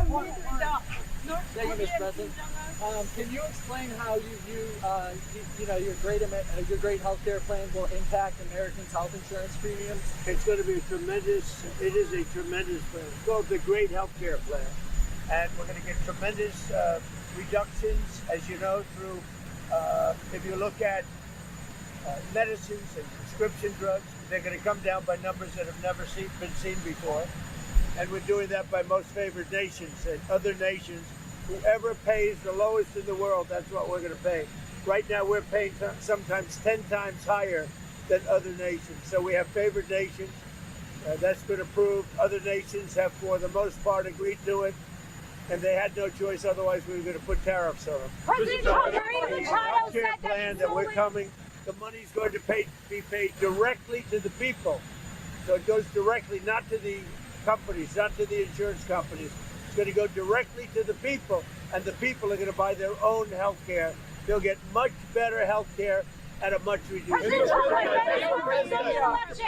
Thank you, Mr. President. Can you explain how you view, your great healthcare plan will impact Americans' health insurance premiums? It's going to be it is a tremendous plan. It's called the Great Healthcare Plan. And we're going to get tremendous reductions, as you know, through, if you look at medicines and prescription drugs, they're going to come down by numbers that have never been seen before. And we're doing that by most favored nations and other nations. Whoever pays the lowest in the world, that's what we're going to pay. Right now, we're paying sometimes 10 times higher than other nations. So we have favored nations. That's been approved. Other nations have, for the most part, agreed to it. And they had no choice, otherwise we were going to put tariffs on them. President Trump, Maria Machado said that plan that we're coming, the money's going to be paid directly to the people. So it goes directly, not to the companies, not to the insurance companies. It's going to go directly to the people, and the people are going to buy their own health care. They'll get much better health care at a much reduced cost.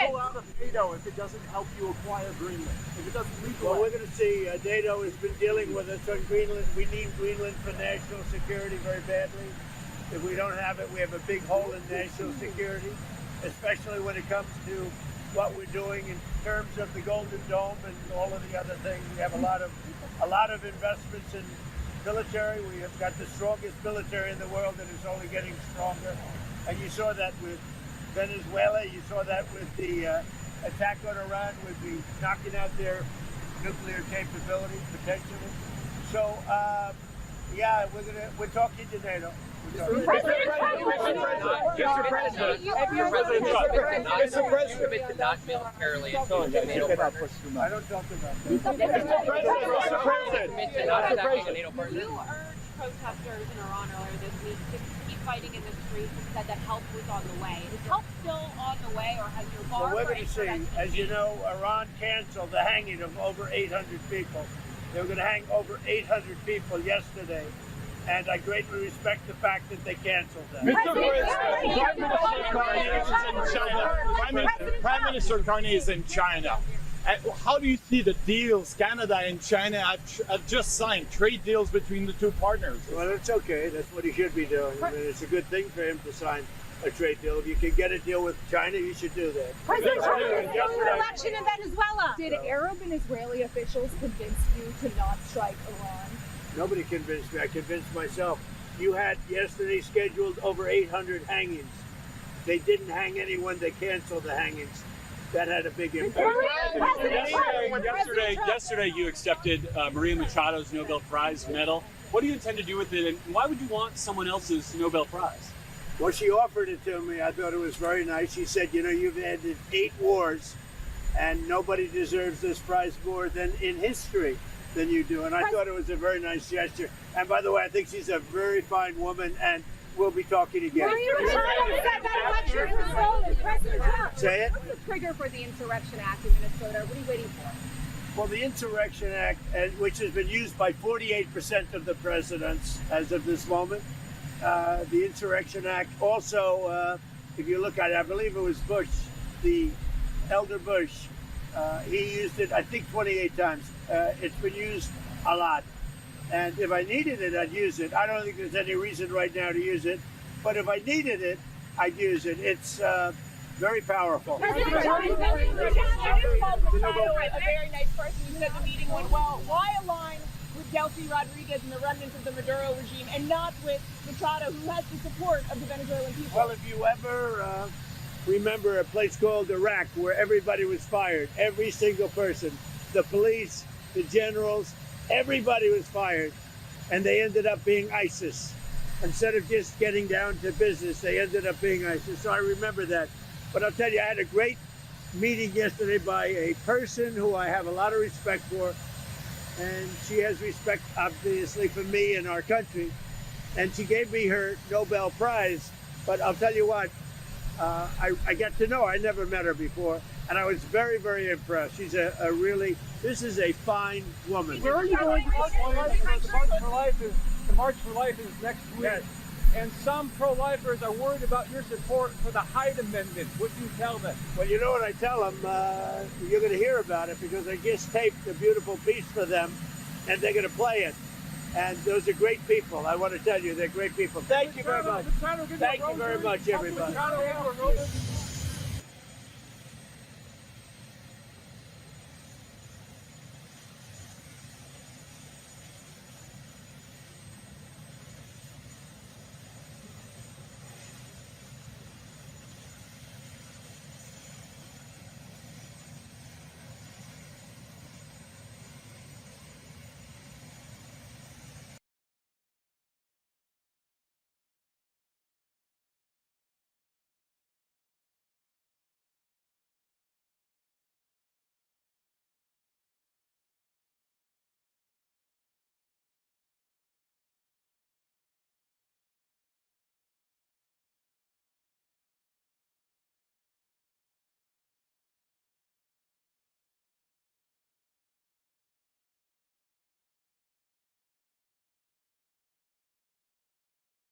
Pull out of NATO if it doesn't help you acquire Greenland. If it doesn't legalize. Well, we're going to see. NATO has been dealing with us on Greenland. We need Greenland for national security very badly. If we don't have it, we have a big hole in national security, especially when it comes to what we're doing in terms of the Golden Dome and all of the other things. We have a lot of investments in military. We have got the strongest military in the world, and it's only getting stronger. And you saw that with Venezuela. You saw that with the attack on Iran, with the knocking out their nuclear capability potentially. So, yeah, we're talking to NATO. Mr. President, commit to not militarily engage NATO partners. I don't talk about that. Mr. President, Commit to not attacking a NATO partner. You urged protesters in Iran earlier this week to keep fighting in the streets and said that help was on the way. Is help still on the way, or has your bar Well, we're going to see. As you know, Iran canceled the hanging of over 800 people. They were going to hang over 800 people yesterday. And I greatly respect the fact that they canceled that. Mr. President, Prime Minister Carney is in China. How do you see the deals Canada and China have just signed, trade deals between the two partners? Well, it's okay. That's what he should be doing. I mean, it's a good thing for him to sign a trade deal. If you can get a deal with China, you should do that. President Trump is doing an election in Venezuela. Did Arab and Israeli officials convince you to not strike Iran? Nobody convinced me. I convinced myself. You had yesterday scheduled over 800 hangings. They didn't hang anyone. They canceled the hangings. That had a big impact. Yesterday you accepted Maria Machado's Nobel Prize medal. What do you intend to do with it, and why would you want someone else's Nobel Prize? Well, she offered it to me. I thought it was very nice. She said, you've ended 8 wars, and nobody deserves this prize more than in history than you do. And I thought it was a very nice gesture. And by the way, I think she's a very fine woman, and we'll be talking again. Maria Machado said that election was stolen. President Trump. Say it. What's the trigger for the Insurrection Act in Minnesota? What are you waiting for? Well, the Insurrection Act, which has been used by 48% of the presidents as of this moment, the Insurrection Act also, if you look at it, I believe it was Bush, the elder Bush, he used it, I think, 28 times. It's been used a lot. And if I needed it, I'd use it. I don't think there's any reason right now to use it. But if I needed it, I'd use it. It's very powerful. President Trump is a very nice person. You said the meeting went well. Why align with Delcy Rodriguez and the remnants of the Maduro regime and not with Machado, who has the support of the Venezuelan people? Well, if you ever remember a place called Iraq where everybody was fired, every single person, the police, the generals, everybody was fired, and they ended up being ISIS. Instead of just getting down to business, they ended up being ISIS. So I remember that. But I'll tell you, I had a great meeting yesterday by a person who I have a lot of respect for, and she has respect, obviously, for me and our country. And she gave me her Nobel Prize. But I'll tell you what, I got to know her. I never met her before, and I was very, very impressed. She's a really, this is a fine woman. Where are you going? The March for Life is next week. Yes. And some pro-lifers are worried about your support for the Hyde Amendment. What do you tell them? Well, you know what I tell them? You're going to hear about it because I just taped a beautiful piece for them and they're going to play it. And those are great people. I want to tell you, they're great people. Thank you very much. Thank you very much, everybody.